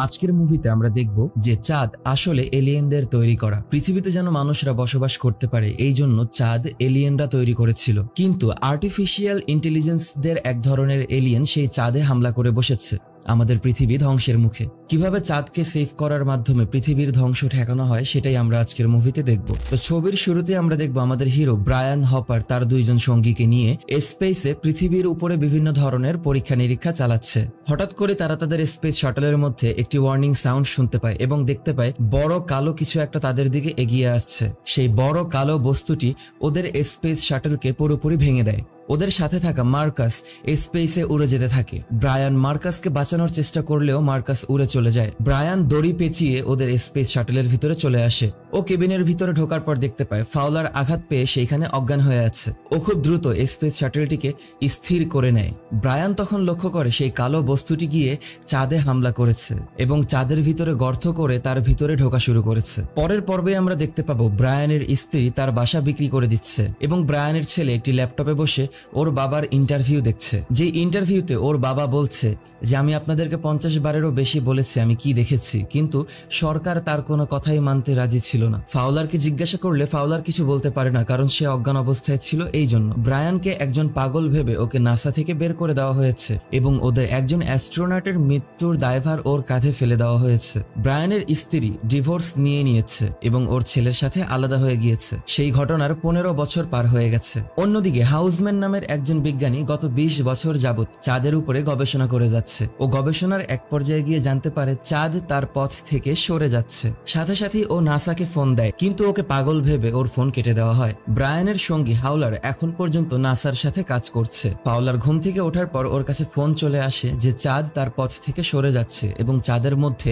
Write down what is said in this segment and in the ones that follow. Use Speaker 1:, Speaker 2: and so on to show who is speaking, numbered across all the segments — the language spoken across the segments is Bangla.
Speaker 1: আজকের মুভিতে আমরা দেখব যে চাঁদ আসলে এলিয়েনদের তৈরি করা। পৃথিবীতে যেন মানুষরা বসবাস করতে পারে এই জন্য চাঁদ এলিয়েনরা তৈরি করেছিল, কিন্তু আর্টিফিশিয়াল ইন্টেলিজেন্সদের এক ধরনের এলিয়েন সেই চাঁদে হামলা করে বসেছে আমাদের পৃথিবী ধ্বংসের মুখে। কিভাবে চাঁদকে সেভ করার মাধ্যমে পৃথিবীর ধ্বংস ঠেকানো হয় সেটাই আমরা আজকের মুভিতে দেখব। তো ছবির শুরুতে আমরা দেখব আমাদের হিরো ব্রায়ান হপার তার দুইজন সঙ্গীকে নিয়ে স্পেসে পৃথিবীর উপরে বিভিন্ন ধরনের পরীক্ষা নিরীক্ষা চালাচ্ছে। হঠাৎ করে তারা তাদের স্পেস শাটলের মধ্যে একটি ওয়ার্নিং সাউন্ড শুনতে পায় এবং দেখতে পায় বড় কালো কিছু একটা তাদের দিকে এগিয়ে আসছে। সেই বড় কালো বস্তুটি ওদের স্পেস শাটলকে পুরোপুরি ভেঙে দেয়। ওদের সাথে থাকা মার্কাস স্পেসে উড়ে যেতে থাকে। ব্রায়ান মার্কাসকে বাঁচানোর চেষ্টা করলেও মার্কাস উড়ে চলে যায়। ব্রায়ান দড়ি পেঁচিয়ে ওদের স্পেস শাটলের ভিতরে চলে আসে। ও কেবিনের ভিতরে ঢোকার পর দেখতে পায় ফাউলার আঘাত পেয়ে সেইখানে অজ্ঞান হয়ে আছে। ও খুব দ্রুত স্পেস শাটলটিকে স্থির করে নেয়। ব্রায়ান তখন লক্ষ্য করে সেই কালো বস্তুটি গিয়ে চাঁদে হামলা করেছে এবং চাঁদের ভিতরে গর্ত করে তার ভিতরে ঢোকা শুরু করেছে। পরের পর্বে আমরা দেখতে পাবো ব্রায়ানের স্ত্রী তার বাসা বিক্রি করে দিচ্ছে এবং ব্রায়ানের ছেলে একটি ল্যাপটপে বসে ওর বাবার ইন্টারভিউ দেখছে। যে ইন্টারভিউতে ওর বাবা বলছে যে আমি আপনাদেরকে 50 বারেরও বেশি বলেছি আমি কি দেখেছি, কিন্তু সরকার তার কোনো কথাই মানতে রাজি ছিল না। ফাউলারকে জিজ্ঞাসা করলে ফাউলার কিছু বলতে পারে না, কারণ সে অজ্ঞান অবস্থায় ছিল। এই জন্য ব্রায়ানকে একজন পাগল ভেবে ওকে নাসা থেকে বের করে দেওয়া হয়েছে এবং ওদের একজন অ্যাস্ট্রোনটের মৃত্যুর দায়ভার ওর কাঁধে ফেলে দেওয়া হয়েছে। ব্রায়ানের স্ত্রী ডিভোর্স নিয়ে নিয়েছে এবং ওর ছেলের সাথে আলাদা হয়ে গিয়েছে। সেই ঘটনার 15 বছর পার হয়ে গেছে। অন্যদিকে হাউসম্যান নামের একজন বিজ্ঞানী গত 20 বছর যাবত চাঁদের উপরে গবেষণা করে যাচ্ছে। ও গবেষণার এক পর্যায়ে গিয়ে জানতে পারে চাঁদ তার পথ থেকে সরে যাচ্ছে। সাথে সাথে ও নাসাকে ফোন দেয়, কিন্তু ওকে পাগল ভেবে ওর ফোন কেটে দেওয়া হয়। ব্রায়ানের সঙ্গী হাউলার এখন পর্যন্ত নাসার সাথে কাজ করছে। ফাউলার ঘুম থেকে ওঠার পর ওর কাছে ফোন চলে আসে যে চাঁদ তার পথ থেকে সরে যাচ্ছে এবং চাঁদের মধ্যে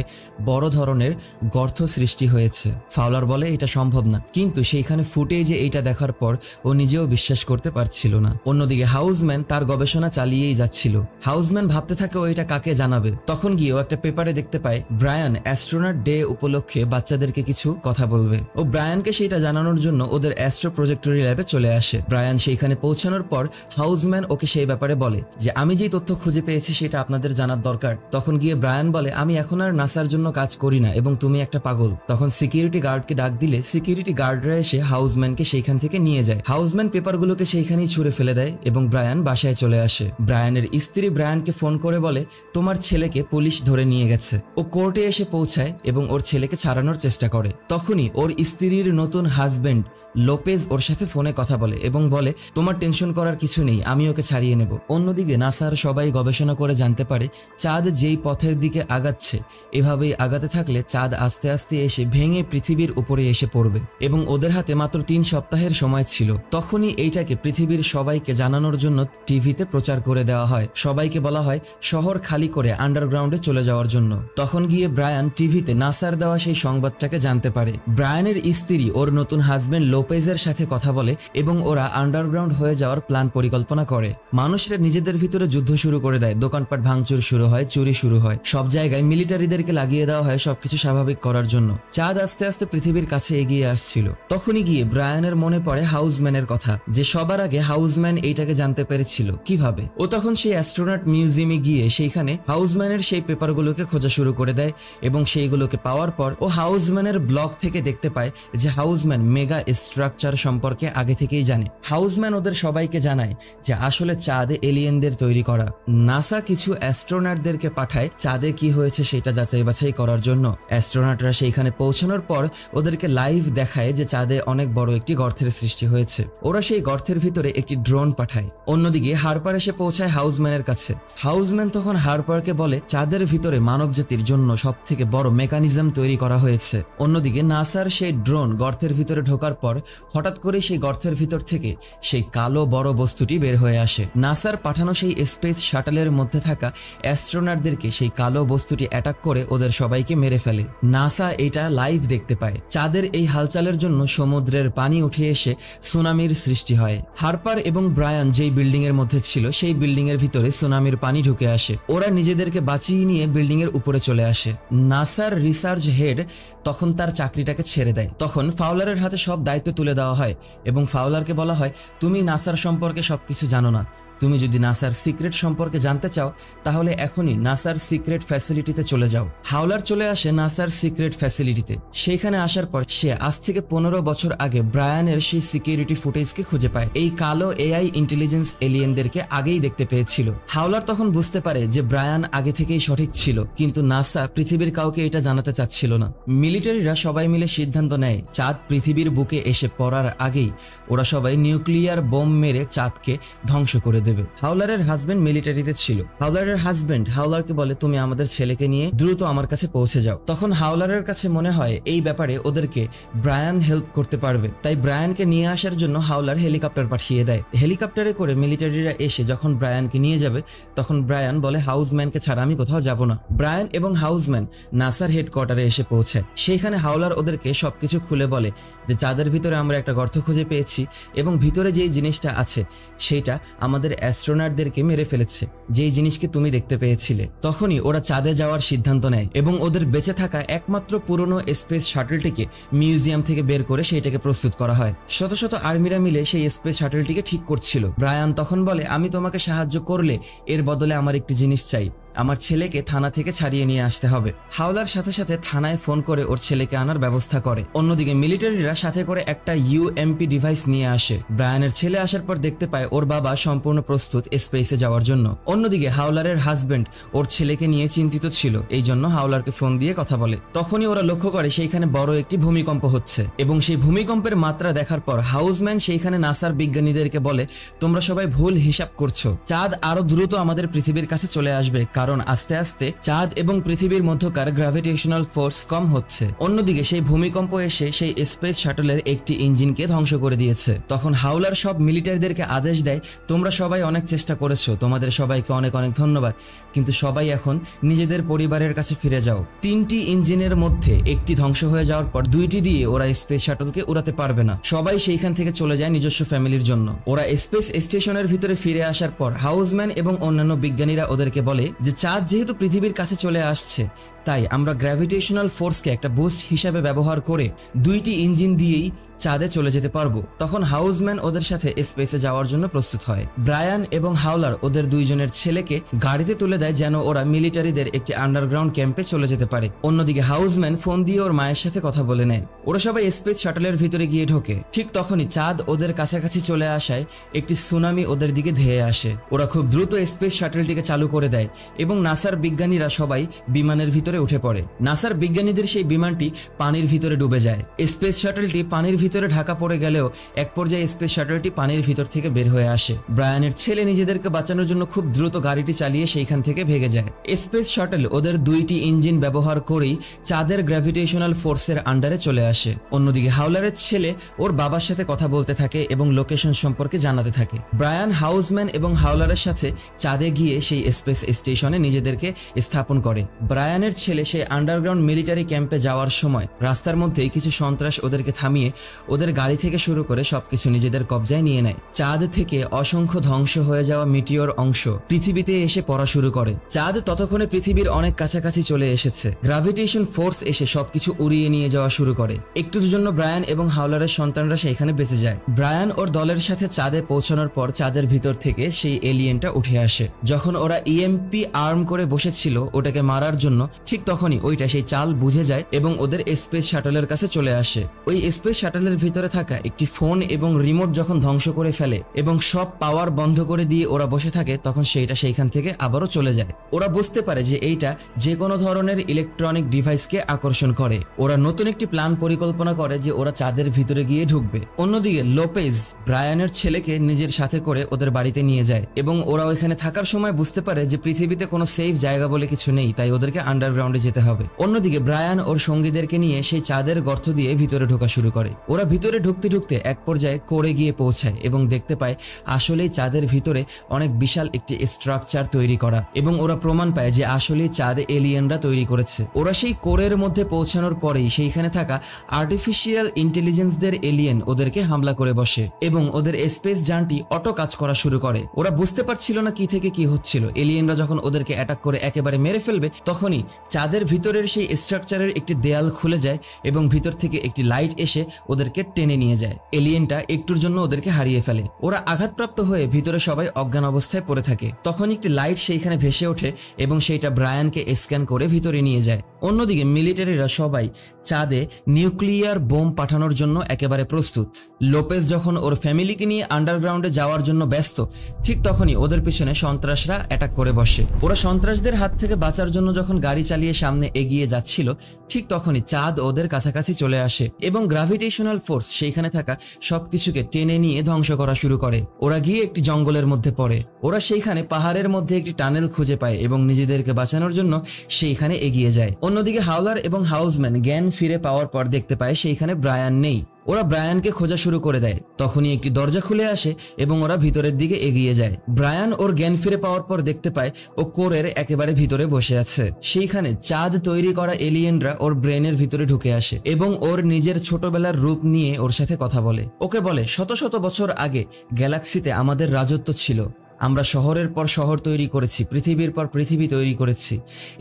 Speaker 1: বড় ধরনের গর্ত সৃষ্টি হয়েছে। ফাউলার বলে এটা সম্ভব না, কিন্তু সেইখানে ফুটেজে এইটা দেখার পর ও নিজেও বিশ্বাস করতে পারছিল না। অন্যদিকে হাউসম্যান তার গবেষণা চালিয়েই যাচ্ছিল। হাউসম্যান ভাবতে থাকে ও এটা কাকে জানাবে। তখন গিয়ে ও একটা পেপারে দেখতে পায় ব্রায়ান অ্যাস্ট্রোনট ডে উপলক্ষে বাচ্চাদেরকে কিছু কথা বলবে। ও ব্রায়ানকে সেটা জানানোর জন্য ওদের অ্যাস্ট্রো প্রজেক্টরি ল্যাবে চলে আসে। ব্রায়ান সেইখানে পৌঁছানোর পর হাউসম্যান ওকে সেই ব্যাপারে বলে যে আমি যেই তথ্য খুঁজে পেয়েছি সেটা আপনাদের জানার দরকার। তখন গিয়ে ব্রায়ান বলে আমি এখন আর নাসার জন্য কাজ করি না এবং তুমি একটা পাগল। তখন সিকিউরিটি গার্ডকে ডাক দিলে সিকিউরিটি গার্ডরা এসে হাউসম্যানকে সেইখান থেকে নিয়ে যায়। হাউসম্যান পেপারগুলোকে সেইখানেই ছুঁড়ে ফেলে দেয় এবং ব্রায়ান বাসায় চলে আসে। ব্রায়ানের স্ত্রী ব্রায়ানকে ফোন করে বলে তোমার ছেলেকে পুলিশ ধরে নিয়ে গেছে। ও কোর্টে এসে পৌঁছায় এবং ওর ছেলেকে ছাড়ানোর চেষ্টা করে। তখনই ওর স্ত্রীর নতুন হাজবেন্ড লোপেজ ওর সাথে ফোনে কথা বলে এবং বলে তোমার টেনশন করার কিছু নেই, আমি ওকে ছাড়িয়ে নেব। অন্যদিকে নাসার সবাই গবেষণা করে জানতে পারে চাঁদ যেই পথের দিকে আগাচ্ছে এভাবেই আগাতে থাকলে চাঁদ আস্তে আস্তে এসে ভেঙে পৃথিবীর উপরে এসে পড়বে এবং ওদের হাতে মাত্র 3 সপ্তাহের সময় ছিল। তখনই এইটাকে পৃথিবীর সবাইকে জানানোর জন্য টিভিতে প্রচার করে দেওয়া হয়। সবাইকে বলা হয় শহর খালি করে আন্ডারগ্রাউন্ডে চলে যাওয়ার জন্য। তখন গিয়ে ব্রায়ান টিভিতে নাসার দেওয়া সেই সংবাদটাকে জানতে পারে। ব্রায়ানের স্ত্রী ওর নতুন হাজবেন্ড লোপেজের সাথে কথা বলে এবং ওরা আন্ডারগ্রাউন্ড হয়ে যাওয়ার প্ল্যান পরিকল্পনা করে। মানুষরা নিজেদের ভিতরে যুদ্ধ শুরু করে দেয়, দোকানপাট ভাঙচুর শুরু হয়, চুরি শুরু হয়। সব জায়গায় মিলিটারিদেরকে লাগিয়ে দেওয়া হয় সবকিছু স্বাভাবিক করার জন্য। চাঁদ আস্তে আস্তে পৃথিবীর কাছে এগিয়ে আসছিল। তখনই গিয়ে ব্রায়ানের মনে পড়ে হাউসম্যানের কথা, যে সবার আগে হাউসম্যান এইটাকে জানতে পেরেছিল কিভাবে। ও তখন সেই অ্যাস্ট্রোনট মিউজিয়ামে গিয়ে সেইখানে হাউসম্যানের সেই পেপারগুলোকে খোঁজা শুরু করে দেয় এবং সেইগুলোকে পাওয়ার পর ও হাউসম্যানের ব্লগ থেকে দেখতে পায় যে হাউসম্যান মেগা স্ট্রাকচার সম্পর্কে আগে থেকেই জানে। হাউসম্যান ওদের সবাইকে জানায় যে আসলে চাঁদে এলিয়েনদের তৈরি করা। নাসা কিছু অ্যাস্ট্রোনটদেরকে পাঠায় চাঁদে কি হয়েছে সেটা যাচাই বাছাই করার জন্য। অ্যাস্ট্রোনটরা সেইখানে পৌঁছানোর পর ওদেরকে লাইভ দেখায় যে চাঁদে অনেক বড় একটি গর্তের সৃষ্টি হয়েছে। ওরা সেই গর্তের ভিতরে একটি ড্রোন পাঠায়। অন্যদিকে হারপার এসে পৌঁছায় হাউসম্যানের কাছে। হাউসম্যান তখন হারপারকে বলে চাঁদের ভিতরে মানব জাতির জন্য সব থেকে বড় মেকানিজম তৈরি করা হয়েছে। অন্যদিকে নাসার সেই ড্রোন গর্তের ভিতরে ঢোকার পর হঠাৎ করে সেই গর্তের ভিতর থেকে সেই কালো বড় বস্তুটি বের হয়ে আসে। নাসার পাঠানো সেই স্পেস শাটলের মধ্যে থাকা অ্যাস্ট্রোনটদেরকে সেই কালো বস্তুটি অ্যাটাক করে ওদের সবাইকে মেরে ফেলে। নাসা এটা লাইভ দেখতে পায়। চাঁদের এই হালচালের জন্য সমুদ্রের পানি উঠে এসে সুনামির সৃষ্টি হয়। হারপার এবং ব্রায়ান যেই বিল্ডিং এর মধ্যে ছিল সেই বিল্ডিং এর ভিতরে সুনামির পানি ঢুকে আসে। ওরা নিজেদেরকে বাঁচিয়ে নিয়ে বিল্ডিং এর উপরে চলে আসে। নাসার রিসার্চ হেড তখন তার চাকরিটাকে ছেড়ে দেয়। তখন ফাউলারের হাতে সব দায়িত্ব তুলে দেওয়া হয় এবং ফাউলারকে বলা হয় তুমি নাসার সম্পর্কে সবকিছু জানো না, তুমি যদি নাসার সিক্রেট সম্পর্কে জানতে চাও তাহলে এখনই নাসার সিক্রেট ফ্যাসিলিটিতে চলে যাও। হাওলার চলে আসে নাসার সিক্রেট ফ্যাসিলিটিতে। সেখানে আসার পর সে আজ থেকে 15 বছর আগে ব্রায়ানের সেই সিকিউরিটি ফুটেজকে খুঁজে পায়। এই কালো এআই ইন্টেলিজেন্স এলিয়েনদেরকে আগেই দেখতে পেয়েছিল। হাওলার তখন বুঝতে পারে যে ব্রায়ান আগে থেকেই সঠিক ছিল, কিন্তু নাসা পৃথিবীর কাউকে এটা জানাতে চাচ্ছিল না। মিলিটারিরা সবাই মিলে সিদ্ধান্ত নেয় চাঁদ পৃথিবীর বুকে এসে পড়ার আগেই ওরা সবাই নিউক্লিয়ার বোম মেরে চাঁদকে ধ্বংস করে দেবে। হাওলারের হাজবেন্ড মিলিটারিতে ছিল। হাওলারের হাজবেন্ড হাওলারকে বলে, তুমি আমাদের ছেলেকে নিয়ে দ্রুত আমার কাছে পৌঁছে যাও। তখন হাওলারের কাছে মনে হয় এই ব্যাপারে ওদেরকে ব্রায়ান হেল্প করতে পারবে, তাই ব্রায়ানকে নিয়ে আসার জন্য হাওলার হেলিকপ্টার পাঠিয়ে দেয়। হেলিকপ্টারে করে মিলিটারিরা এসে যখন ব্রায়ানকে নিয়ে যাবে তখন ব্রায়ান বলে, হাউসম্যানকে ছাড়া আমি কোথাও যাব না। ব্রায়ান এবং হাউসম্যান নাসার হেডকোয়ার্টারে এসে পৌঁছায়। সেখানে হাওলার ওদেরকে সবকিছু খুলে বলে যে চাঁদের ভিতরে আমরা একটা গর্ত খুঁজে পেয়েছি এবং ভিতরে যেই জিনিসটা আছে সেটা আমাদের অ্যাস্ট্রোনটদেরকে মেরে ফেলেছে, যেই জিনিসকে তুমি দেখতে পেয়েছিলে। তখনই ওরা চাঁদে যাওয়ার সিদ্ধান্ত নেয় এবং ওদের বেঁচে থাকা একমাত্র পুরনো স্পেস শাটলটিকে মিউজিয়াম থেকে বের করে সেইটাকে প্রস্তুত করা হয়। শত শত আর্মিরা মিলে সেই স্পেস শাটলটিকে ঠিক করছিল। ব্রায়ান তখন বলে, আমি তোমাকে সাহায্য করলে এর বদলে আমার একটি জিনিস চাই, আমার ছেলেকে থানা থেকে ছাড়িয়ে নিয়ে আসতে হবে। হাওলার সাথে সাথে থানায় ফোন করে ওর ছেলেকে আনার ব্যবস্থা করে। অন্যদিকে মিলিটারিরা সাথে করে একটা ইউএমপি ডিভাইস নিয়ে আসে। ব্রায়ানের ছেলে আসার পর দেখতে পায় ওর বাবা সম্পূর্ণ প্রস্তুত স্পেসে যাওয়ার জন্য। অন্যদিকে হাওলারের হাজবেন্ড ওর ছেলেকে নিয়ে চিন্তিত ছিল, এই জন্য হাওলারকে ফোন দিয়ে কথা বলে। তখনই ওরা লক্ষ্য করে সেইখানে বড় একটি ভূমিকম্প হচ্ছে এবং সেই ভূমিকম্পের মাত্রা দেখার পর হাউসম্যান সেইখানে নাসার বিজ্ঞানীদেরকে বলে, তোমরা সবাই ভুল হিসাব করছো, চাঁদ আরো দ্রুত আমাদের পৃথিবীর কাছে চলে আসবে, কারণ আস্তে আস্তে চাঁদ এবং পৃথিবীর মধ্যকার গ্র্যাভিটেশনাল ফোর্স কম হচ্ছে। অন্যদিকে সেই ভূমিকম্প এসে সেই স্পেস শাটলের একটি ইঞ্জিনকে ধ্বংস করে দিয়েছে। তখন হাওলার সব মিলিটারিদেরকে আদেশ দেয়, তোমরা সবাই অনেক চেষ্টা করেছো, তোমাদের সবাইকে অনেক অনেক ধন্যবাদ, কিন্তু সবাই এখন নিজেদের পরিবারের কাছে ফিরে যাও। 3টি ইঞ্জিনের মধ্যে একটি ধ্বংস হয়ে যাওয়ার পর 2টি দিয়ে ওরা স্পেস শাটলকে উড়াতে পারবে না। সবাই সেইখান থেকে চলে যায় নিজস্ব ফ্যামিলির জন্য। ওরা স্পেস স্টেশনের ভিতরে ফিরে আসার পর হাউসম্যান এবং অন্যান্য বিজ্ঞানীরা ওদেরকে বলে যে চাঁদ যেহেতু পৃথিবীর কাছে চলে আসছে, তাই আমরা গ্র্যাভিটেশনাল ফোর্সকে একটা বুস্ট হিসাবে ব্যবহার করে 2টি ইঞ্জিন দিয়েই চাঁদে চলে যেতে পারবো। তখন হাউসম্যান ওদের সাথে স্পেসে যাওয়ার জন্য প্রস্তুত হয়। ব্রায়ান এবং হাওলার ওদের দুইজনের ছেলেকে গাড়িতে তুলে দেয় যেন ওরা মিলিটারিদের একটি আন্ডারগ্রাউন্ড ক্যাম্পে চলে যেতে পারে। অন্যদিকে হাউসম্যান ফোন দিয়ে ওর মায়ের সাথে কথা বলে নেয়। ওরা সবাই স্পেস শাটলের ভিতরে গিয়ে ঢোকে। ঠিক তখনই চাঁদ ওদের কাছাকাছি চলে আসায় একটি সুনামি ওদের দিকে ধেয়ে আসে। ওরা খুব দ্রুত স্পেস শাটলটিকে চালু করে দেয় এবং নাসার বিজ্ঞানীরা সবাই বিমানের ভিতরে উঠে পড়ে। নাসার বিজ্ঞানীদের সেই বিমানটি পানির ভিতরে ডুবে যায়। স্পেস শাটলটি পানির ভিতরে ঢাকা পড়ে গেলেও এক পর্যায়ে স্পেস শাটলটি পানির ভিতর থেকে বের হয়ে আসে। ব্রায়ানের ছেলে নিজেদেরকে বাঁচানোর জন্য খুব দ্রুত গাড়িটি চালিয়ে সেইখান থেকে ভেগে যায়। স্পেস শাটল ওদের 2টি ইঞ্জিন ব্যবহার করেই চাঁদের গ্র্যাভিটেশনাল ফোর্সের আন্ডারে চলে আসে। অন্যদিকে হাওলারের ছেলে ওর বাবার সাথে কথা বলতে থাকে এবং লোকেশন সম্পর্কে জানাতে থাকে। ব্রায়ান হাউসম্যান এবং হাওলারের সাথে চাঁদে গিয়ে সেই স্পেস স্টেশনে নিজেদেরকে স্থাপন করে। ব্রায়ানের ছেলে সেই আন্ডারগ্রাউন্ড মিলিটারি ক্যাম্পে যাওয়ার সময় রাস্তার মধ্যেই কিছু সন্ত্রাস ওদেরকে থামিয়ে ওদের গাড়ি থেকে শুরু করে সবকিছু নিজেদের কবজায় নিয়ে নেয়। চাঁদ থেকে অসংখ্য ধ্বংস হয়ে যাওয়া মিটিওর অংশ পৃথিবীতে এসে পড়া শুরু করে। চাঁদ ততক্ষণে পৃথিবীর অনেক কাছাকাছি চলে এসেছে। গ্র্যাভিটেশন ফোর্স এসে সবকিছু উড়িয়ে নিয়ে যাওয়া শুরু করে। একটুর জন্য ব্রায়ান এবং হাওলারের সন্তানরা সেখানে বেঁচে যায়। ব্রায়ান ওর দলের সাথে চাঁদে পৌঁছানোর পর চাঁদের ভিতর থেকে সেই এলিয়েনটা উঠে আসে। যখন ওরা ইএমপি আর্ম করে বসেছিল ওটাকে মারার জন্য, ঠিক তখনই ওইটা সেই চাল বুঝে যায় এবং ওদের স্পেস শাটলের কাছে চলে আসে। ওই স্পেস শাটলের ভিতরে থাকা একটি ফোন এবং রিমোট যখন ধ্বংস করে ফেলে এবং সব পাওয়ার বন্ধ করে দিয়ে ওরা বসে থাকে, তখন সেইটা সেইখান থেকে আবারও চলে যায়। ওরা বুঝতে পারে যে এইটা যে কোনো ধরনের ইলেকট্রনিক ডিভাইসকে আকর্ষণ করে। ওরা নতুন একটি প্ল্যান পরিকল্পনা করে যে ওরা চাঁদের ভিতরে গিয়ে ঢুকবে। অন্যদিকে লোপেজ ব্রায়ানের ছেলেকে নিজের সাথে করে ওদের বাড়িতে নিয়ে যায় এবং ওরা ওইখানে থাকার সময় বুঝতে পারে যে পৃথিবীতে কোনো সেফ জায়গা বলে কিছু নেই, তাই ওদেরকে আন্ডারগ্রাউন্ডে যেতে হবে। অন্যদিকে ব্রায়ান ওর সঙ্গীদেরকে নিয়ে সেই চাঁদের গর্ত দিয়ে ভিতরে ঢোকা শুরু করে। ওরা ভিতরে ঢুকতে ঢুকতে এক পর্যায়ে কোরে গিয়ে পৌঁছায় এবং দেখতে পায় আসলেই চাঁদের ভিতরে অনেক বিশাল একটি স্ট্রাকচার তৈরি করা এবং ওরা প্রমাণ পায় যে আসলেই চাঁদ এলিয়েনরা তৈরি করেছে। ওরা সেই কোরের মধ্যে পৌঁছানোর পরেই সেইখানে থাকা আর্টিফিশিয়াল ইন্টেলিজেন্সদের এলিয়েন ওদেরকে হামলা করে বসে এবং ওদের স্পেস যানটি অটো কাজ করা শুরু করে। ওরা বুঝতে পারছিল না কি থেকে কি হচ্ছিল। এলিয়েনরা যখন ওদেরকে অ্যাটাক করে একেবারে মেরে ফেলবে, তখনই চাঁদের ভিতরের সেই স্ট্রাকচারের একটি দেয়াল খুলে যায় এবং ভিতর থেকে একটি লাইট এসে ওদেরকে টেনে নিয়ে যায়। এলিয়েনটা একটুর জন্য ওদেরকে হারিয়ে ফেলে। ওরা আঘাতপ্রাপ্ত হয়ে ভিতরে সবাই অজ্ঞান অবস্থায় পড়ে থাকে। তখন একটি লাইট সেইখানে ভেসে ওঠে এবং সেইটা ব্রায়ানকে স্ক্যান করে ভিতরে নিয়ে যায়। অন্যদিকে মিলিটারিরা সবাই চাঁদে নিউক্লিয়ার বোম পাঠানোর জন্য একেবারে প্রস্তুত। লোপেজ যখন ওর ফ্যামিলিকে নিয়ে আন্ডারগ্রাউন্ডে যাওয়ার জন্য ব্যস্ত, ঠিক তখনই ওদের পিছনে সন্ত্রাসরা অ্যাটাক করে বসে। ওরা সন্ত্রাসদের হাত থেকে বাঁচার জন্য যখন গাড়ি চালিয়ে সামনে এগিয়ে যাচ্ছিল, ঠিক তখনই চাঁদ ওদের কাছাকাছি চলে আসে এবং গ্রাভিটেশনাল ফোর্স সেইখানে থাকা সবকিছুকে টেনে নিয়ে ধ্বংস করা শুরু করে। ওরা গিয়ে একটি জঙ্গলের মধ্যে পড়ে। ওরা সেইখানে পাহাড়ের মধ্যে একটি টানেল খুঁজে পায় এবং নিজেদেরকে বাঁচানোর জন্য সেইখানে এগিয়ে যায়। অন্যদিকে হাওলার এবং হাউসম্যান জ্ঞান ফিরে পাওয়ার পর দেখতে পায় সেইখানে ব্রায়ান নেই। ওরা ব্রায়ানকে খোঁজা শুরু করে দেয়। তখনই একটি দরজা খুলে আসে এবং ওরা ভিতরের দিকে এগিয়ে যায়। ব্রায়ান ওর জ্ঞান ফিরে পাওয়ার পর দেখতে পায় ও কোরের একেবারে ভিতরে বসে আছে। সেইখানে চাঁদ তৈরি করা এলিয়েনরা ওর ব্রেনের ভিতরে ঢুকে আসে এবং ওর নিজের ছোটবেলার রূপ নিয়ে ওর সাথে কথা বলে। ওকে বলে, শত শত বছর আগে গ্যালাক্সিতে আমাদের রাজত্ব ছিল। আমরা শহরের পর শহর তৈরি করেছি, পৃথিবীর পর পৃথিবী তৈরি করেছি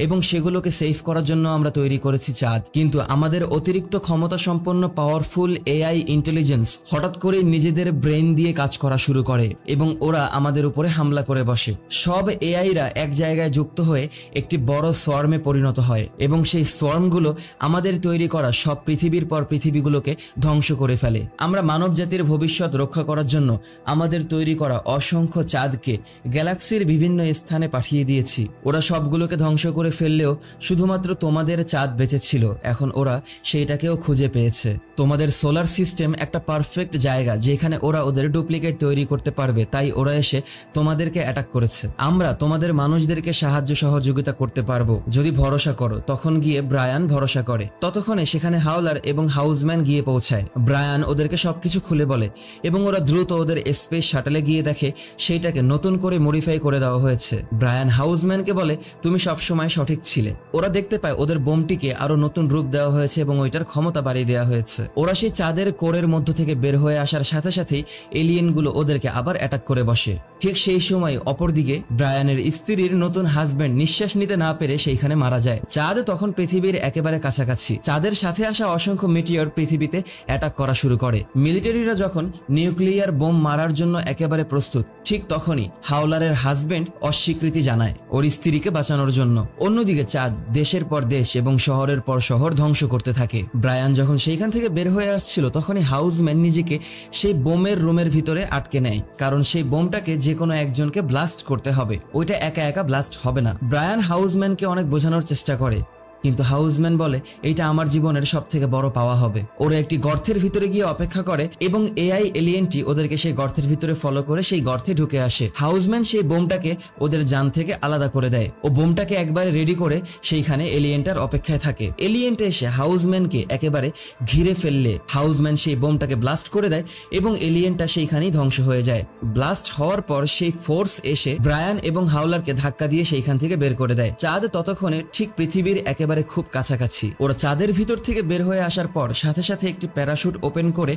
Speaker 1: এবং সেগুলোকে সেভ করার জন্য আমরা তৈরি করেছি চাঁদ। কিন্তু আমাদের অতিরিক্ত ক্ষমতা সম্পন্ন পাওয়ারফুল এআই ইন্টেলিজেন্স হঠাৎ করে নিজেদের ব্রেন দিয়ে কাজ করা শুরু করে এবং ওরা আমাদের উপরে হামলা করে বসে। সব এআইরা এক জায়গায় যুক্ত হয়ে একটি বড় সোয়ার্মে পরিণত হয় এবং সেই সোয়ার্মগুলো আমাদের তৈরি করা সব পৃথিবীর পর পৃথিবীগুলোকে ধ্বংস করে ফেলে। আমরা মানব জাতির ভবিষ্যৎ রক্ষা করার জন্য আমাদের তৈরি করা অসংখ্য চাঁদকে গ্যালাক্সির বিভিন্ন স্থানে পাঠিয়ে দিয়েছি। ওরা সবগুলোকে ধ্বংস করে ফেললেও শুধুমাত্র তোমাদের চাঁদ বেঁচে ছিল। এখন ওরা সেইটাকেও খুঁজে পেয়েছে। তোমাদের সোলার সিস্টেম একটা পারফেক্ট জায়গা যেখানে ওরা ওদের ডুপ্লিকেট তৈরি করতে পারবে, তাই ওরা এসে তোমাদেরকে অ্যাটাক করেছে। আমরা তোমাদের মানুষদেরকে সাহায্য সহযোগিতা করতে পারবো যদি ভরসা করো। তখন গিয়ে ব্রায়ান ভরসা করে। ততক্ষণে সেখানে হাওলার এবং হাউসম্যান গিয়ে পৌঁছায়। ব্রায়ান ওদেরকে সবকিছু খুলে বলে এবং ওরা দ্রুত ওদের স্পেস শাটলে গিয়ে দেখে সেইটাকে নতুন করে মডিফাই করে দেওয়া হয়েছে। ব্রায়ান হাউসম্যানকে বলে, তুমি সবসময় সঠিক ছিলে। ওরা দেখতে পায় ওদের বোমটিকে আরো নতুন রূপ দেওয়া হয়েছে এবং ওইটার ক্ষমতা বাড়িয়ে দেওয়া হয়েছে। ওরা সেই চাঁদের কোরের মধ্য থেকে বের হয়ে আসার সাথে সাথেই এলিয়েনগুলো ওদেরকে আবার অ্যাটাক করে বসে। ঠিক সেই সময় অপরদিকে ব্রায়ানের স্ত্রীর নতুন হাজবেন্ড নিঃশ্বাস নিতে না পেরে সেইখানে মারা যায়। চাঁদ তখন পৃথিবীর একেবারে কাছাকাছি। চাঁদের সাথে আসা অসংখ্য মিটিওর পৃথিবীতে অ্যাটাক করা শুরু করে। মিলিটারিরা যখন নিউক্লিয়ার বোম মারার জন্য একেবারে প্রস্তুত, ঠিক তখনই হাওলারের হাজবেন্ড অস্বীকৃতি জানায় ওর স্ত্রীকে বাঁচানোর জন্য। অন্যদিকে চাঁদ দেশের পর দেশ এবং শহরের পর শহর ধ্বংস করতে থাকে। ব্রায়ান যখন সেইখান থেকে বের হয়ে আসছিল, তখনই হাউসম্যান নিজেকে সেই বোমের রুমের ভিতরে আটকে নেয়, কারণ সেই বোমটাকে যে কোনো একজনকে ব্লাস্ট করতে হবে। ওইটা একা একা ব্লাস্ট হবে না। ব্রায়ান হাউসম্যানকে অনেক বোঝানোর চেষ্টা করে, কিন্তু হাউসম্যান বলে এইটা আমার জীবনের সব থেকে বড় পাওয়া হবে। ওরা একটি গর্তের ভিতরে গিয়ে অপেক্ষা করে এবং এআই এলিয়েনটি ওদেরকে সেই গর্তের ভিতরে ফলো করে সেই গর্তে ঢুকে আসে। হাউসম্যান সেই বোমটাকে ওদের জান থেকে আলাদা করে দেয়। ও বোমটাকে একবারে রেডি করে সেইখানে এলিয়েনটার অপেক্ষায় থাকে। এলিয়েনটা এসে হাউসম্যানকে একেবারে ঘিরে ফেললে হাউসম্যান সেই বোমটাকে ব্লাস্ট করে দেয় এবং এলিয়েনটা সেইখানেই ধ্বংস হয়ে যায়। ব্লাস্ট হওয়ার পর সেই ফোর্স এসে ব্রায়ান এবং হাওলারকে ধাক্কা দিয়ে সেইখান থেকে বের করে দেয়। চাঁদ ততক্ষণে ঠিক পৃথিবীর একেবারে খুব কাছাকাছি। ওরা চাঁদের ভিতর থেকে বের হয়ে আসার পর সাথে সাথে একটি প্যারাশুট ওপেন করে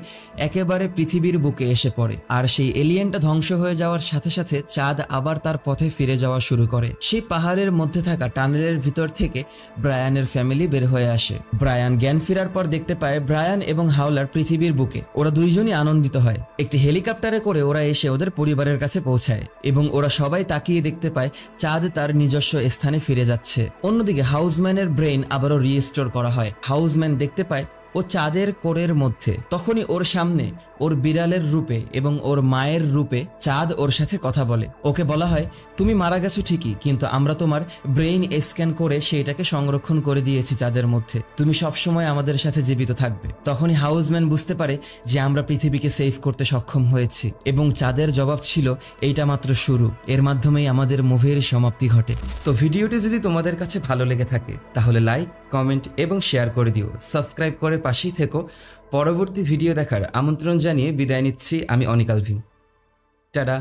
Speaker 1: একেবারে পৃথিবীর বুকে এসে পড়ে। আর সেই এলিয়েনটা ধ্বংস হয়ে যাওয়ার সাথে সাথে চাঁদ আবার তার পথে ফিরে যাওয়া শুরু করে। সেই পাহাড়ের মধ্যে থাকা টানেলের ভিতর থেকে ব্রায়ানের ফ্যামিলি বের হয়ে আসে। ব্রায়ান জ্ঞান ফেরার পর দেখতে পায় ব্রায়ান এবং হাওলার পৃথিবীর বুকে। ওরা দুইজনই আনন্দিত হয়। একটি হেলিকপ্টারে করে ওরা এসে ওদের পরিবারের কাছে পৌঁছায় এবং ওরা সবাই তাকিয়ে দেখতে পায় চাঁদ তার নিজস্ব স্থানে ফিরে যাচ্ছে। অন্যদিকে হাউসম্যানের ব্রেন আবারও রিস্টোর করা হয়। হাউসম্যান দেখতে পায় ও চাঁদের কোরের মধ্যে। তখনই ওর সামনে ওর বিড়ালের রূপে এবং ওর মায়ের রূপে চাঁদ ওর সাথে কথা বলে। ওকে বলা হয়, তুমি মারা গেছো ঠিকই, কিন্তু আমরা তোমার ব্রেইন স্ক্যান করে সেইটাকে সংরক্ষণ করে দিয়েছি চাঁদের মধ্যে। তুমি সবসময় আমাদের সাথে জীবিত থাকবে। তখনই হাউসম্যান বুঝতে পারে যে আমরা পৃথিবীকে সেভ করতে সক্ষম হয়েছি এবং চাঁদের জবাব ছিল এইটা মাত্র শুরু, এর মাধ্যমেই আমাদের মুভির সমাপ্তি ঘটে। তো ভিডিওটি যদি তোমাদের কাছে ভালো লেগে থাকে তাহলে লাইক, কমেন্ট এবং শেয়ার করে দিও। সাবস্ক্রাইব করে পাশেই থেকো। পরবর্তী ভিডিও দেখার আমন্ত্রণ জানিয়ে বিদায় নিচ্ছি আমি অনিক আলভিন। টাটা।